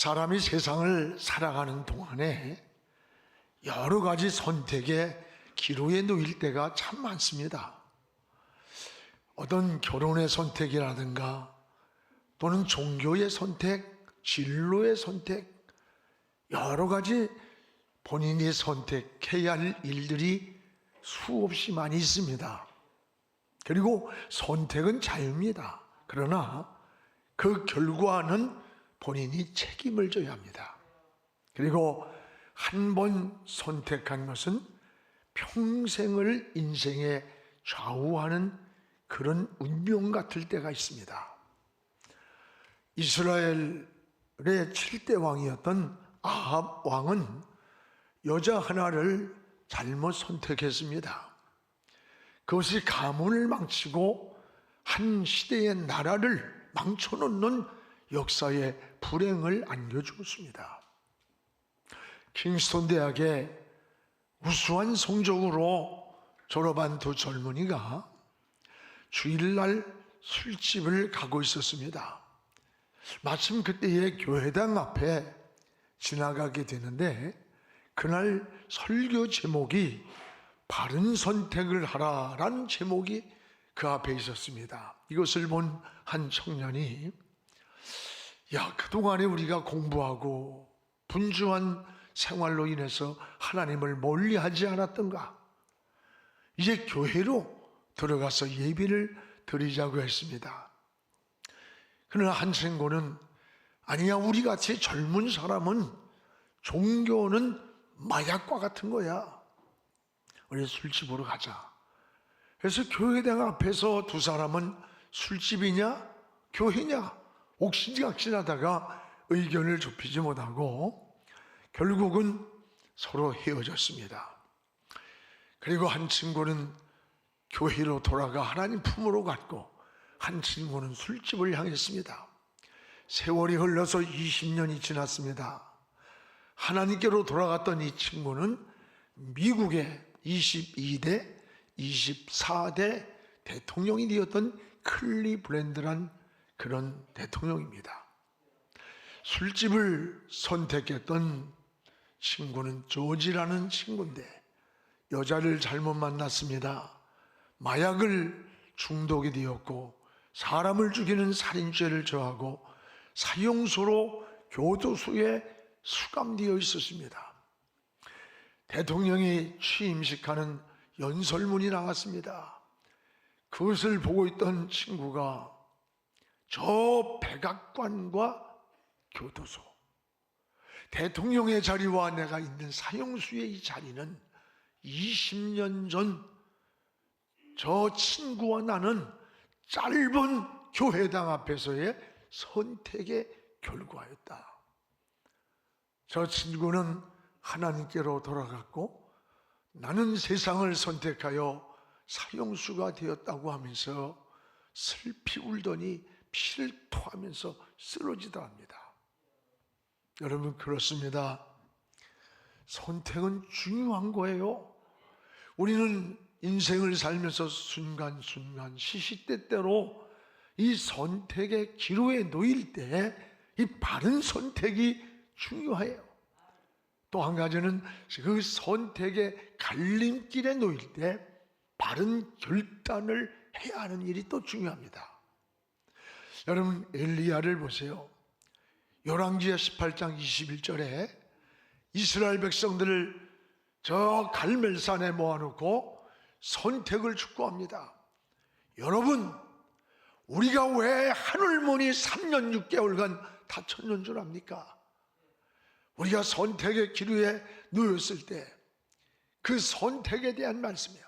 사람이 세상을 살아가는 동안에 여러 가지 선택의 기로에 놓일 때가 참 많습니다. 어떤 결혼의 선택이라든가 또는 종교의 선택, 진로의 선택, 여러 가지 본인이 선택해야 할 일들이 수없이 많이 있습니다. 그리고 선택은 자유입니다. 그러나 그 결과는 본인이 책임을 져야 합니다. 그리고 한 번 선택한 것은 평생을 인생에 좌우하는 그런 운명 같을 때가 있습니다. 이스라엘의 7대 왕이었던 아합 왕은 여자 하나를 잘못 선택했습니다. 그것이 가문을 망치고 한 시대의 나라를 망쳐놓는 역사의 불행을 안겨주었습니다. 킹스턴 대학의 우수한 성적으로 졸업한 두 젊은이가 주일날 술집을 가고 있었습니다. 마침 그때의 교회당 앞에 지나가게 되는데 그날 설교 제목이 바른 선택을 하라라는 제목이 그 앞에 있었습니다. 이것을 본 한 청년이 그동안에 우리가 공부하고 분주한 생활로 인해서 하나님을 멀리하지 않았던가? 이제 교회로 들어가서 예배를 드리자고 했습니다. 그러나 한 친구는 아니야, 우리같이 젊은 사람은 종교는 마약과 같은 거야. 우리 술집으로 가자. 그래서 교회당 앞에서 두 사람은 술집이냐 교회냐 옥신각신하다가 의견을 좁히지 못하고 결국은 서로 헤어졌습니다. 그리고 한 친구는 교회로 돌아가 하나님 품으로 갔고 한 친구는 술집을 향했습니다. 세월이 흘러서 20년이 지났습니다. 하나님께로 돌아갔던 이 친구는 미국의 22대, 24대 대통령이 되었던 클리블랜드란 그런 대통령입니다. 술집을 선택했던 친구는 조지라는 친구인데 여자를 잘못 만났습니다. 마약을 중독이 되었고 사람을 죽이는 살인죄를 저하고 사형수로 교도소에 수감되어 있었습니다. 대통령이 취임식하는 연설문이 나왔습니다. 그것을 보고 있던 친구가 저 백악관과 교도소, 대통령의 자리와 내가 있는 사형수의 이 자리는 20년 전 저 친구와 나는 짧은 교회당 앞에서의 선택의 결과였다. 저 친구는 하나님께로 돌아갔고 나는 세상을 선택하여 사형수가 되었다고 하면서 슬피 울더니 피를 토하면서 쓰러지더랍니다. 여러분, 그렇습니다. 선택은 중요한 거예요. 우리는 인생을 살면서 순간순간 시시때때로 이 선택의 기로에 놓일 때 이 바른 선택이 중요해요. 또 한 가지는 그 선택의 갈림길에 놓일 때 바른 결단을 해야 하는 일이 또 중요합니다. 여러분, 엘리야를 보세요. 열왕기하 18장 21절에 이스라엘 백성들을 저 갈멜산에 모아놓고 선택을 촉구합니다. 여러분, 우리가 왜 하늘문이 3년 6개월간 닫혔는 줄 압니까? 우리가 선택의 기로에 놓였을 때 그 선택에 대한 말씀이에요.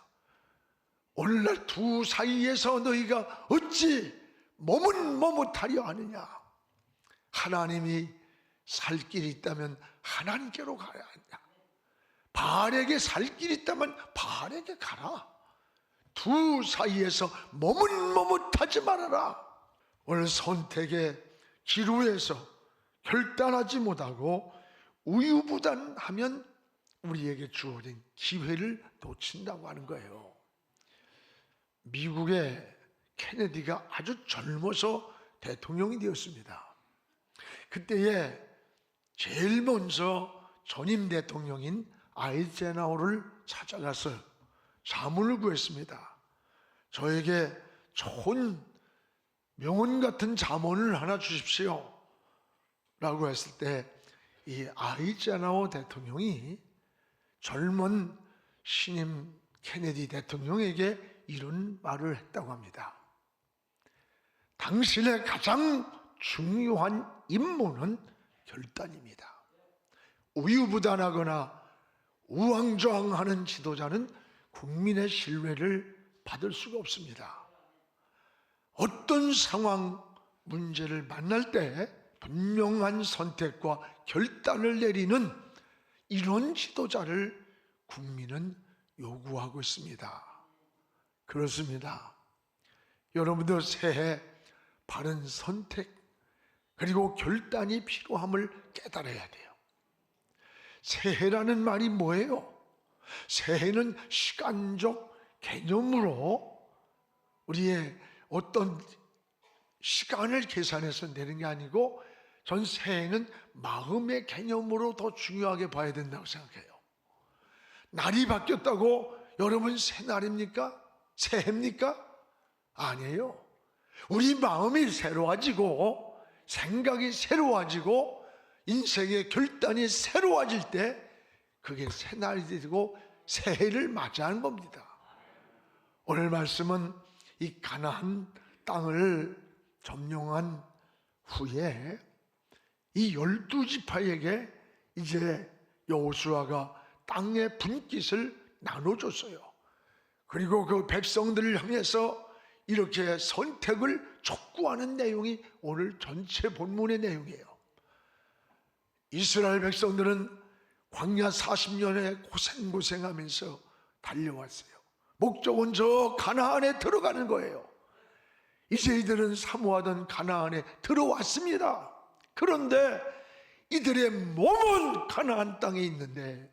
오늘날 두 사이에서 너희가 어찌 머뭇머뭇하려 하느냐? 하나님이 살 길이 있다면 하나님께로 가야 하냐? 바알에게 살 길이 있다면 바알에게 가라. 두 사이에서 머뭇머뭇하지 말아라. 오늘 선택의 기로에서 결단하지 못하고 우유부단하면 우리에게 주어진 기회를 놓친다고 하는 거예요. 미국의 케네디가 아주 젊어서 대통령이 되었습니다. 그때에 제일 먼저 전임 대통령인 아이젠하워를 찾아가서 자문을 구했습니다. 저에게 좋은 명언 같은 자문을 하나 주십시오 라고 했을 때 이 아이젠하워 대통령이 젊은 신임 케네디 대통령에게 이런 말을 했다고 합니다. 당신의 가장 중요한 임무는 결단입니다. 우유부단하거나 우왕좌왕하는 지도자는 국민의 신뢰를 받을 수가 없습니다. 어떤 상황, 문제를 만날 때 분명한 선택과 결단을 내리는 이런 지도자를 국민은 요구하고 있습니다. 그렇습니다. 여러분들 새해 바른 선택 그리고 결단이 필요함을 깨달아야 돼요. 새해라는 말이 뭐예요? 새해는 시간적 개념으로 우리의 어떤 시간을 계산해서 내는 게 아니고 전 새해는 마음의 개념으로 더 중요하게 봐야 된다고 생각해요. 날이 바뀌었다고 여러분 새날입니까? 새해입니까? 아니에요. 우리 마음이 새로워지고 생각이 새로워지고 인생의 결단이 새로워질 때 그게 새날이 되고 새해를 맞이하는 겁니다. 오늘 말씀은 이 가나안 땅을 점령한 후에 이 12지파에게 이제 여호수아가 땅의 분깃을 나눠줬어요. 그리고 그 백성들을 향해서 이렇게 선택을 촉구하는 내용이 오늘 전체 본문의 내용이에요. 이스라엘 백성들은 광야 40년에 고생하면서 달려왔어요. 목적은 저 가나안에 들어가는 거예요. 이제 이들은 사모하던 가나안에 들어왔습니다. 그런데 이들의 몸은 가나안 땅에 있는데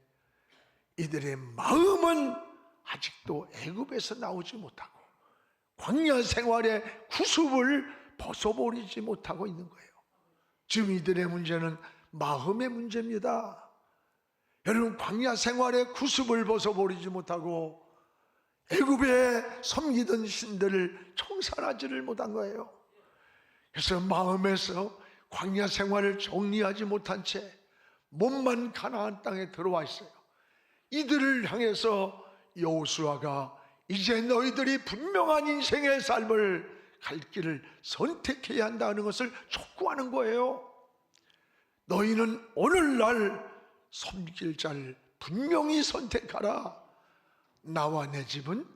이들의 마음은 아직도 애굽에서 나오지 못하고 광야 생활의 구습을 벗어버리지 못하고 있는 거예요. 지금 이들의 문제는 마음의 문제입니다. 여러분, 광야 생활의 구습을 벗어버리지 못하고 애굽에 섬기던 신들을 청산하지를 못한 거예요. 그래서 마음에서 광야 생활을 정리하지 못한 채 몸만 가나안 땅에 들어와 있어요. 이들을 향해서 여호수아가 이제 너희들이 분명한 인생의 삶을 갈 길을 선택해야 한다는 것을 촉구하는 거예요. 너희는 오늘날 섬길 자를 분명히 선택하라. 나와 내 집은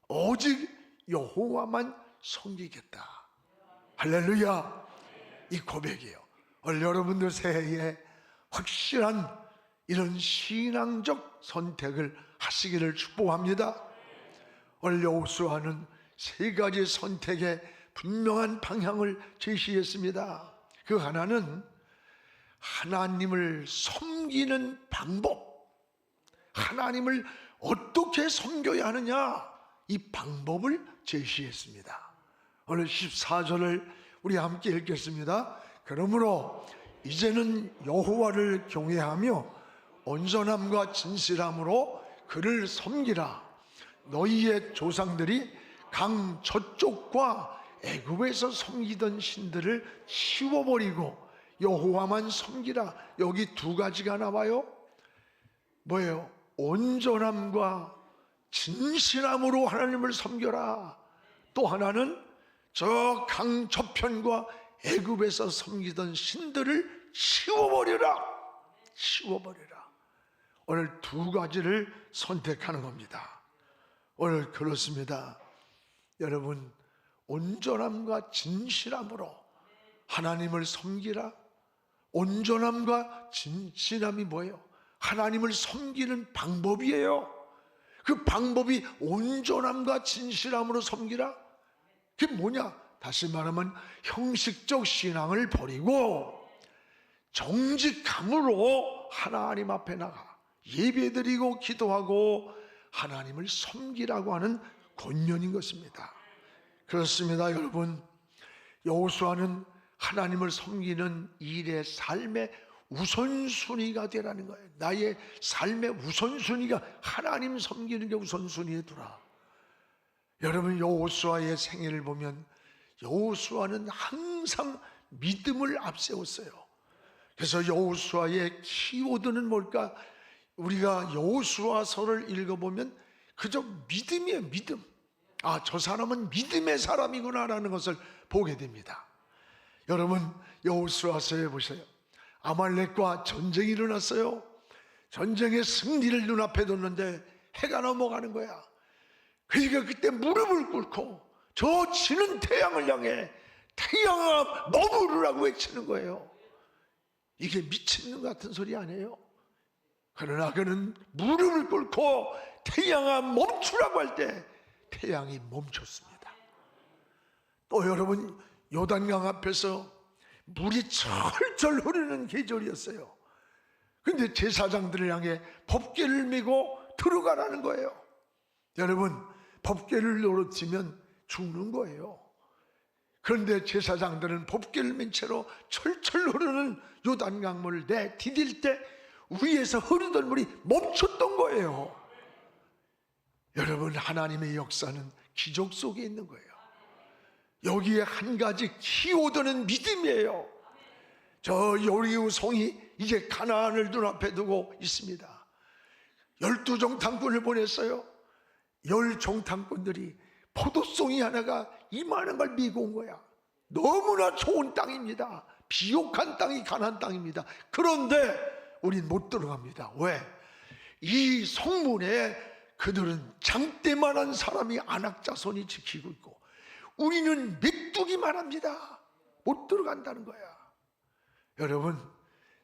오직 여호와만 섬기겠다. 할렐루야. 이 고백이에요. 오늘 여러분들 새해에 확실한 이런 신앙적 선택을 하시기를 축복합니다. 오늘 여호수아는 세 가지 선택의 분명한 방향을 제시했습니다. 그 하나는 하나님을 섬기는 방법, 하나님을 어떻게 섬겨야 하느냐, 이 방법을 제시했습니다. 오늘 14절을 우리 함께 읽겠습니다. 그러므로 이제는 여호와를 경외하며 온전함과 진실함으로 그를 섬기라. 너희의 조상들이 강 저쪽과 애굽에서 섬기던 신들을 치워버리고 여호와만 섬기라. 여기 두 가지가 나와요. 뭐예요? 온전함과 진실함으로 하나님을 섬겨라. 또 하나는 저 강 저편과 애굽에서 섬기던 신들을 치워버리라. 오늘 두 가지를 선택하는 겁니다. 오늘 그렇습니다. 여러분, 온전함과 진실함으로 하나님을 섬기라. 온전함과 진실함이 뭐예요? 하나님을 섬기는 방법이에요. 그 방법이 온전함과 진실함으로 섬기라. 그게 뭐냐? 다시 말하면 형식적 신앙을 버리고 정직함으로 하나님 앞에 나가 예배드리고 기도하고 하나님을 섬기라고 하는 권면인 것입니다. 그렇습니다. 여러분, 여호수아는 하나님을 섬기는 일의 삶의 우선순위가 되라는 거예요. 나의 삶의 우선순위가 하나님 섬기는 게 우선순위에 두라. 여러분, 여호수아의 생애를 보면 여호수아는 항상 믿음을 앞세웠어요. 그래서 여호수아의 키워드는 뭘까? 우리가 여호수아서를 읽어보면 그저 믿음이에요. 믿음. 아, 저 사람은 믿음의 사람이구나라는 것을 보게 됩니다. 여러분, 여호수아서에 보세요. 아말렉과 전쟁이 일어났어요. 전쟁의 승리를 눈앞에 뒀는데 해가 넘어가는 거야. 그러니까 그때 무릎을 꿇고 저 지는 태양을 향해 태양아 머무르라고 외치는 거예요. 이게 미친놈 같은 소리 아니에요? 그러나 그는 무릎을 꿇고 태양아 멈추라고 할 때 태양이 멈췄습니다. 또 여러분, 요단강 앞에서 물이 철철 흐르는 계절이었어요. 근데 제사장들을 향해 법궤를 메고 들어가라는 거예요. 여러분, 법궤를 놓치면 죽는 거예요. 그런데 제사장들은 법궤를 맨 채로 철철 흐르는 요단강물을 디딜 때 위에서 흐르던 물이 멈췄던 거예요. 여러분, 하나님의 역사는 기적 속에 있는 거예요. 여기에 한 가지 키워드는 믿음이에요. 저 여리고 성이 이제 가나안을 눈앞에 두고 있습니다. 12정탐꾼을 보냈어요. 10정탐꾼들이 포도송이 하나가 이만한 걸 미고 온 거야. 너무나 좋은 땅입니다. 비옥한 땅이 가나안 땅입니다. 그런데 우린 못 들어갑니다. 왜? 이 성문에 그들은 장대만한 사람이 안악자손이 지키고 있고 우리는 메뚜기만 합니다. 못 들어간다는 거야. 여러분,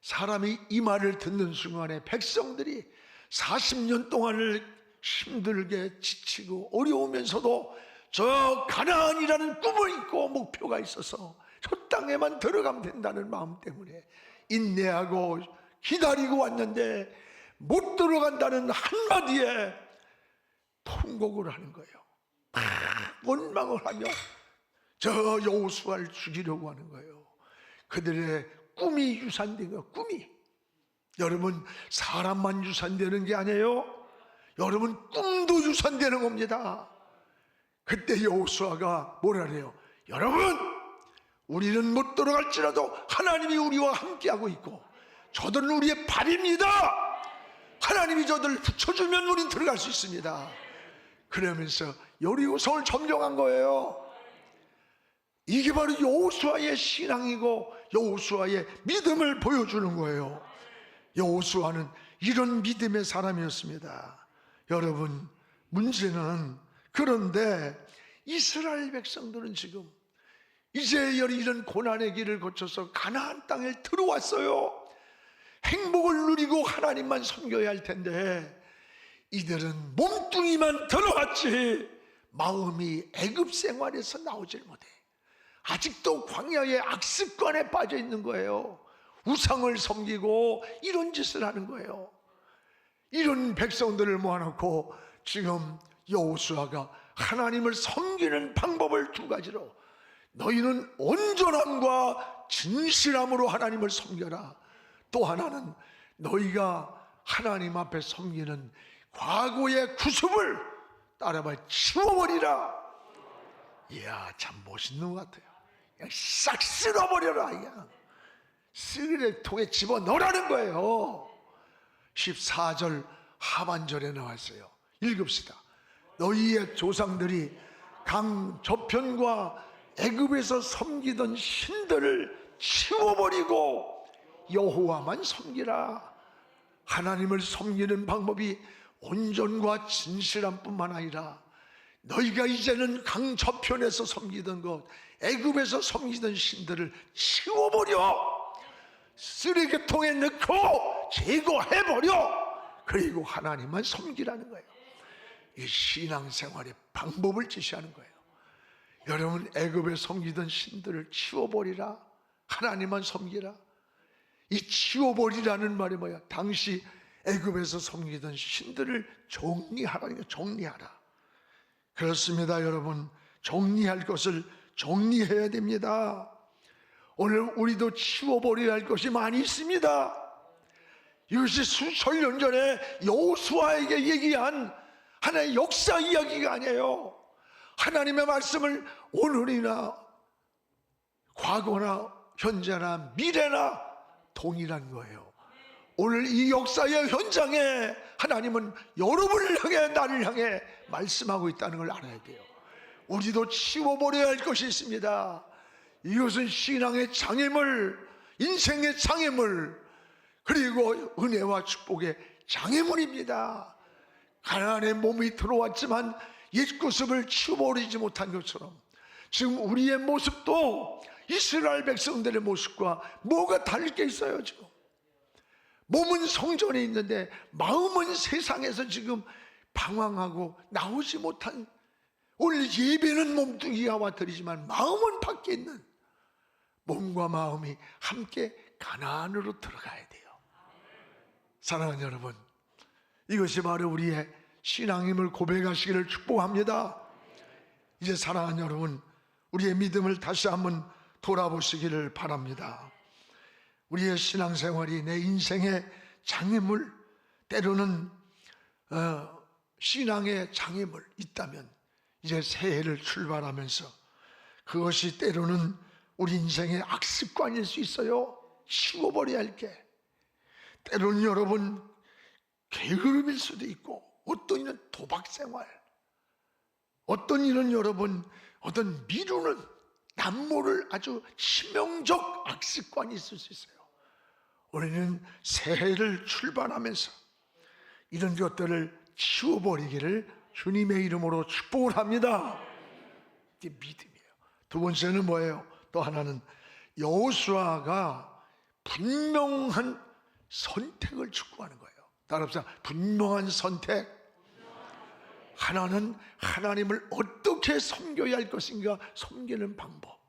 사람이 이 말을 듣는 순간에 백성들이 40년 동안을 힘들게 지치고 어려우면서도 저 가나안이라는 꿈을 있고 목표가 있어서 저 땅에만 들어가면 된다는 마음 때문에 인내하고 기다리고 왔는데 못 들어간다는 한마디에 통곡을 하는 거예요. 원망을 하며 저 여호수아를 죽이려고 하는 거예요. 그들의 꿈이 유산된 거예요. 꿈이. 여러분, 사람만 유산되는 게 아니에요. 여러분, 꿈도 유산되는 겁니다. 그때 여호수아가 뭐라 그래요? 여러분, 우리는 못 들어갈지라도 하나님이 우리와 함께하고 있고 저들은 우리의 발입니다. 하나님이 저들을 붙여주면 우린 들어갈 수 있습니다. 그러면서 여리고성을 점령한 거예요. 이게 바로 여호수아의 신앙이고 여호수아의 믿음을 보여주는 거예요. 여호수아는 이런 믿음의 사람이었습니다. 여러분, 문제는 그런데 이스라엘 백성들은 지금 이제 이런 고난의 길을 거쳐서 가나안 땅에 들어왔어요. 행복을 누리고 하나님만 섬겨야 할 텐데 이들은 몸뚱이만 들어왔지 마음이 애굽 생활에서 나오질 못해. 아직도 광야의 악습관에 빠져 있는 거예요. 우상을 섬기고 이런 짓을 하는 거예요. 이런 백성들을 모아놓고 지금 여호수아가 하나님을 섬기는 방법을 두 가지로, 너희는 온전함과 진실함으로 하나님을 섬겨라. 또 하나는 너희가 하나님 앞에 섬기는 과거의 구습을 따라봐 치워버리라. 이야, 참 멋있는 것 같아요. 그냥 싹 쓸어버려라. 그냥 쓰레기통에 집어넣으라는 거예요. 14절 하반절에 나왔어요. 읽읍시다. 너희의 조상들이 강 저편과 애굽에서 섬기던 신들을 치워버리고 여호와만 섬기라. 하나님을 섬기는 방법이 온전과 진실함 뿐만 아니라 너희가 이제는 강 저편에서 섬기던 것, 애굽에서 섬기던 신들을 치워버려. 쓰레기통에 넣고 제거해버려. 그리고 하나님만 섬기라는 거예요. 이 신앙생활의 방법을 제시하는 거예요. 여러분, 애굽에 섬기던 신들을 치워버리라. 하나님만 섬기라. 이 치워버리라는 말이 뭐야? 당시 애굽에서 섬기던 신들을 정리하라는 거예요. 정리하라. 그렇습니다, 여러분. 정리할 것을 정리해야 됩니다. 오늘 우리도 치워버려야 할 것이 많이 있습니다. 이것이 수천 년 전에 여호수아에게 얘기한 하나의 역사 이야기가 아니에요. 하나님의 말씀을 오늘이나 과거나 현재나 미래나 동일한 거예요. 오늘 이 역사의 현장에 하나님은 여러분을 향해 나를 향해 말씀하고 있다는 걸 알아야 돼요. 우리도 치워버려야 할 것이 있습니다. 이것은 신앙의 장애물, 인생의 장애물, 그리고 은혜와 축복의 장애물입니다. 가나안의 몸이 들어왔지만 옛구습을 치워버리지 못한 것처럼 지금 우리의 모습도 이스라엘 백성들의 모습과 뭐가 다를 게 있어요. 지금 몸은 성전에 있는데 마음은 세상에서 지금 방황하고 나오지 못한, 오늘 예배는 몸뚱이와 드리지만 마음은 밖에 있는, 몸과 마음이 함께 가나안으로 들어가야 돼요. 사랑하는 여러분, 이것이 바로 우리의 신앙임을 고백하시기를 축복합니다. 이제 사랑하는 여러분, 우리의 믿음을 다시 한번 돌아보시기를 바랍니다. 우리의 신앙생활이 내 인생의 장애물, 때로는 신앙의 장애물 있다면 이제 새해를 출발하면서 그것이 때로는 우리 인생의 악습관일 수 있어요. 치워버려야 할 게. 때로는 여러분 게으름일 수도 있고, 어떤 이는 도박생활, 어떤 이는 여러분 어떤 미루는 남모를 아주 치명적 악습관이 있을 수 있어요. 우리는 새해를 출발하면서 이런 것들을 치워버리기를 주님의 이름으로 축복을 합니다. 이게 믿음이에요. 두 번째는 뭐예요? 또 하나는 여호수아가 분명한 선택을 촉구하는 거예요. 따라합시다. 분명한 선택. 하나는 하나님을 어떻게 섬겨야 할 것인가, 섬기는 방법.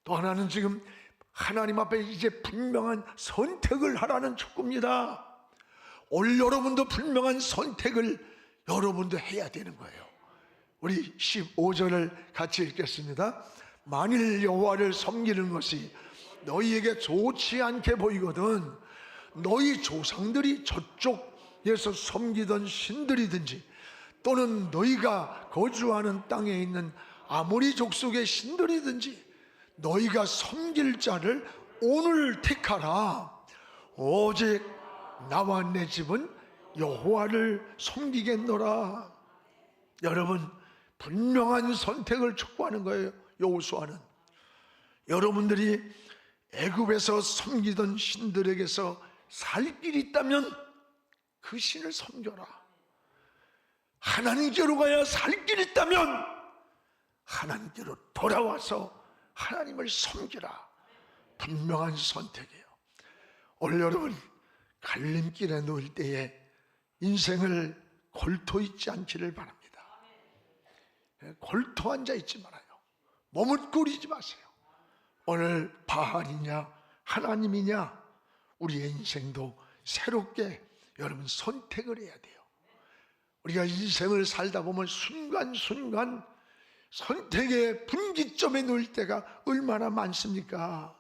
또 하나는 지금 하나님 앞에 이제 분명한 선택을 하라는 촉구입니다. 오늘 여러분도 분명한 선택을 여러분도 해야 되는 거예요. 우리 15절을 같이 읽겠습니다. 만일 여호와를 섬기는 것이 너희에게 좋지 않게 보이거든 너희 조상들이 저쪽에서 섬기던 신들이든지 또는 너희가 거주하는 땅에 있는 아모리 족속의 신들이든지 너희가 섬길 자를 오늘 택하라. 오직 나와 내 집은 여호와를 섬기겠노라. 여러분, 분명한 선택을 촉구하는 거예요. 여호수아는 여러분들이 애굽에서 섬기던 신들에게서 살 길이 있다면 그 신을 섬겨라. 하나님께로 가야 살 길이 있다면 하나님께로 돌아와서 하나님을 섬기라. 분명한 선택이에요. 오늘 여러분 갈림길에 놓일 때에 인생을 골토 있지 않기를 바랍니다. 골토 앉아 있지 말아요. 머뭇거리지 마세요. 오늘 바알이냐 하나님이냐, 우리의 인생도 새롭게 여러분 선택을 해야 돼요. 우리가 인생을 살다 보면 순간순간 선택의 분기점에 놓일 때가 얼마나 많습니까?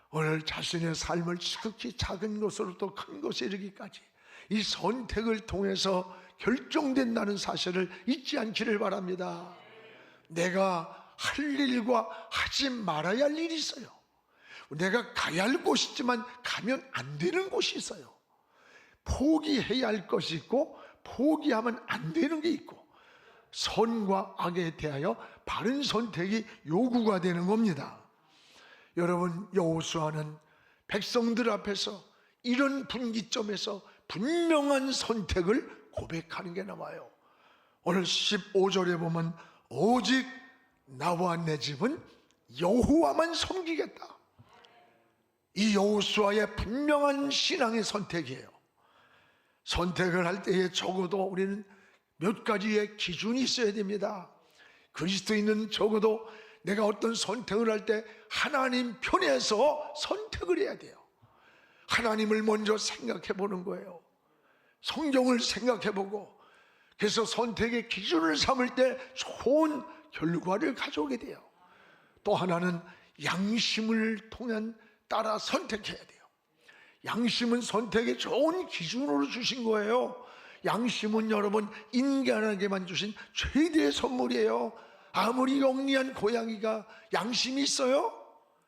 오늘 자신의 삶을 지극히 작은 것으로부터 큰 것에 이르기까지 이 선택을 통해서 결정된다는 사실을 잊지 않기를 바랍니다. 내가 할 일과 하지 말아야 할 일이 있어요. 내가 가야 할 곳이 있지만 가면 안 되는 곳이 있어요. 포기해야 할 것이 있고 포기하면 안 되는 게 있고, 선과 악에 대하여 바른 선택이 요구가 되는 겁니다. 여러분, 여호수아는 백성들 앞에서 이런 분기점에서 분명한 선택을 고백하는 게 나와요. 오늘 15절에 보면 오직 나와 내 집은 여호와만 섬기겠다. 이 여호수아의 분명한 신앙의 선택이에요. 선택을 할 때에 적어도 우리는 몇 가지의 기준이 있어야 됩니다. 그리스도인은 적어도 내가 어떤 선택을 할 때 하나님 편에서 선택을 해야 돼요. 하나님을 먼저 생각해 보는 거예요. 성경을 생각해 보고, 그래서 선택의 기준을 삼을 때 좋은 결과를 가져오게 돼요. 또 하나는 양심을 통한 따라 선택해야 돼요. 양심은 선택의 좋은 기준으로 주신 거예요. 양심은 여러분 인간에게만 주신 최대의 선물이에요. 아무리 영리한 고양이가 양심이 있어요?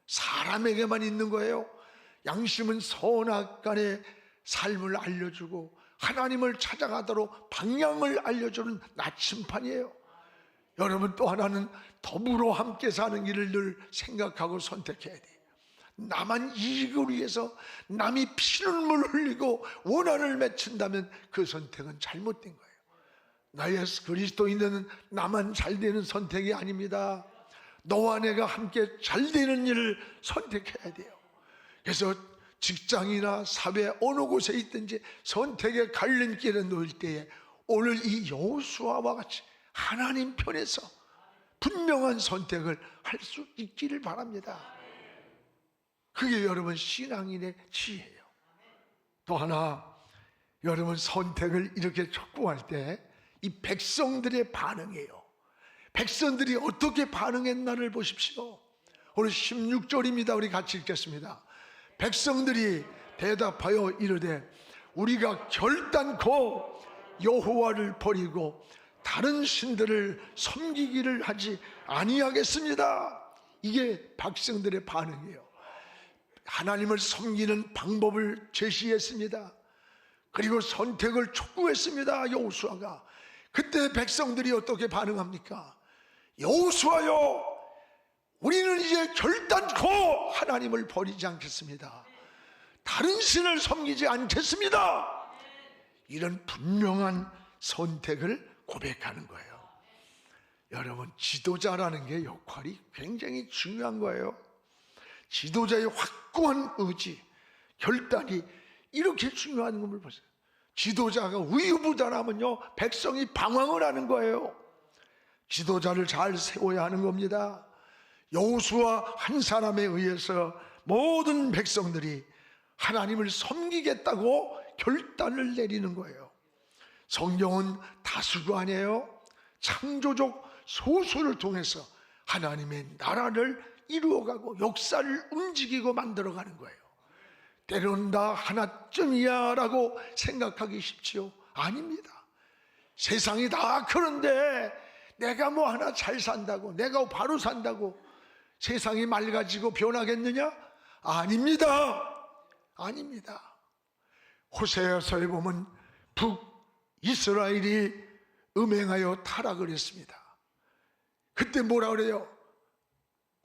사람에게만 있는 거예요. 양심은 선악간의 삶을 알려주고 하나님을 찾아가도록 방향을 알려주는 나침판이에요. 여러분 또 하나는 더불어 함께 사는 길을 늘 생각하고 선택해야 돼요. 나만 이익을 위해서 남이 피눈물을 흘리고 원한을 맺힌다면 그 선택은 잘못된 거예요. 나 예수 그리스도인은 나만 잘 되는 선택이 아닙니다. 너와 내가 함께 잘 되는 일을 선택해야 돼요. 그래서 직장이나 사회 어느 곳에 있든지 선택의 갈림길에 놓일 때에 오늘 이 여호수아와 같이 하나님 편에서 분명한 선택을 할 수 있기를 바랍니다. 그게 여러분 신앙인의 지혜예요. 또 하나, 여러분 선택을 이렇게 촉구할 때 이 백성들의 반응이에요. 백성들이 어떻게 반응했나를 보십시오. 오늘 16절입니다. 우리 같이 읽겠습니다. 백성들이 대답하여 이르되 우리가 결단코 여호와를 버리고 다른 신들을 섬기기를 하지 아니하겠습니다. 이게 백성들의 반응이에요. 하나님을 섬기는 방법을 제시했습니다. 그리고 선택을 촉구했습니다. 여호수아가. 그때 백성들이 어떻게 반응합니까? 여호수아요, 우리는 이제 결단코 하나님을 버리지 않겠습니다. 다른 신을 섬기지 않겠습니다. 이런 분명한 선택을 고백하는 거예요. 여러분, 지도자라는 게 역할이 굉장히 중요한 거예요. 지도자의 확고한 의지, 결단이 이렇게 중요한 것을 보세요. 지도자가 우유부단하면요 백성이 방황을 하는 거예요. 지도자를 잘 세워야 하는 겁니다. 여호수아 한 사람에 의해서 모든 백성들이 하나님을 섬기겠다고 결단을 내리는 거예요. 성경은 다수가 아니에요. 창조적 소수를 통해서 하나님의 나라를 이루어가고 역사를 움직이고 만들어가는 거예요. 때로는 다 하나쯤이야 라고 생각하기 쉽지요? 아닙니다. 세상이 다 그런데 내가 뭐 하나 잘 산다고, 내가 바로 산다고 세상이 맑아지고 변하겠느냐? 아닙니다. 아닙니다. 호세아서에 보면 북이스라엘이 음행하여 타락을 했습니다. 그때 뭐라 그래요?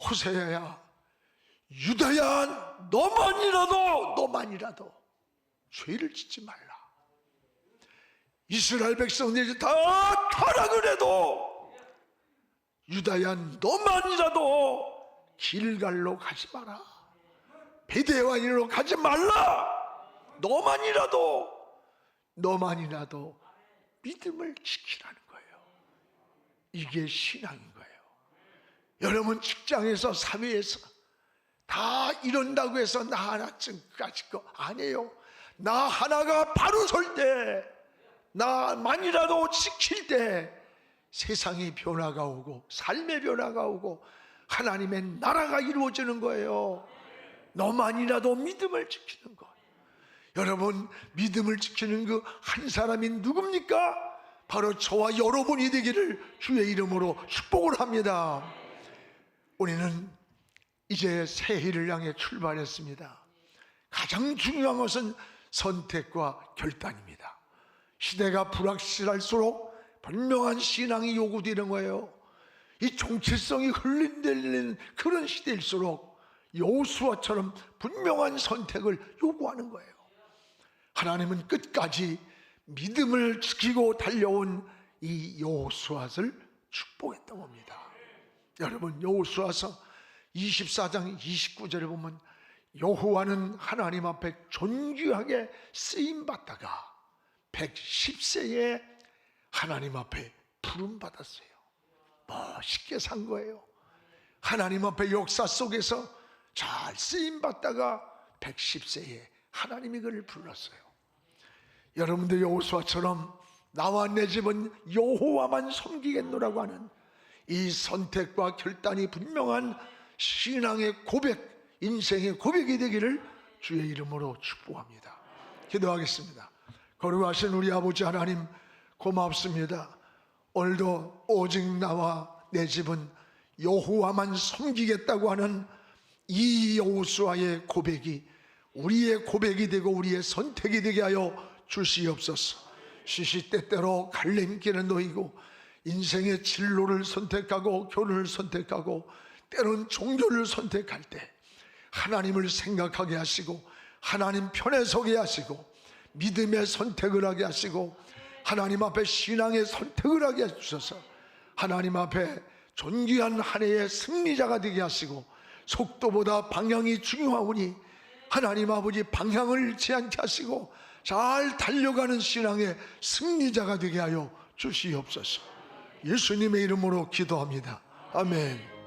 호세아야, 유다야, 너만이라도 죄를 짓지 말라. 이스라엘 백성들이 다 타락을 해도 유다야, 너만이라도 길갈로 가지 마라. 베데와니로 가지 말라. 너만이라도 믿음을 지키라는 거예요. 이게 신앙인 거예요. 여러분 직장에서 사회에서 다 이런다고 해서 나 하나쯤까지 거 아니에요. 나 하나가 바로 설 때, 나만이라도 지킬 때 세상의 변화가 오고 삶의 변화가 오고 하나님의 나라가 이루어지는 거예요. 너만이라도 믿음을 지키는 것. 여러분, 믿음을 지키는 그 한 사람이 누굽니까? 바로 저와 여러분이 되기를 주의 이름으로 축복을 합니다. 우리는 이제 새해를 향해 출발했습니다. 가장 중요한 것은 선택과 결단입니다. 시대가 불확실할수록 분명한 신앙이 요구되는 거예요. 이 정체성이 흘린들리는 그런 시대일수록 여호수아처럼 분명한 선택을 요구하는 거예요. 하나님은 끝까지 믿음을 지키고 달려온 이 여호수아를 축복했던 겁니다. 여러분, 여호수아서 24장 29절에 보면 여호와는 하나님 앞에 존귀하게 쓰임받다가 110세에 하나님 앞에 부름받았어요. 멋있게 산 거예요. 하나님 앞에 역사 속에서 잘 쓰임받다가 110세에 하나님이 그를 불렀어요. 여러분들 여호수아처럼 나와 내 집은 여호와만 섬기겠노라고 하는 이 선택과 결단이 분명한 신앙의 고백, 인생의 고백이 되기를 주의 이름으로 축복합니다. 기도하겠습니다. 거룩하신 우리 아버지 하나님, 고맙습니다. 오늘도 오직 나와 내 집은 여호와만 섬기겠다고 하는 이 여호수아의 고백이 우리의 고백이 되고 우리의 선택이 되게 하여 주시옵소서. 시시때때로 갈림길에 놓이고 인생의 진로를 선택하고 결혼을 선택하고 때로는 종교를 선택할 때 하나님을 생각하게 하시고 하나님 편에 서게 하시고 믿음의 선택을 하게 하시고 하나님 앞에 신앙의 선택을 하게 해주셔서 하나님 앞에 존귀한 한 해의 승리자가 되게 하시고 속도보다 방향이 중요하오니 하나님 아버지 방향을 잃지 않게 하시고 잘 달려가는 신앙의 승리자가 되게 하여 주시옵소서. 예수님의 이름으로 기도합니다. 아멘.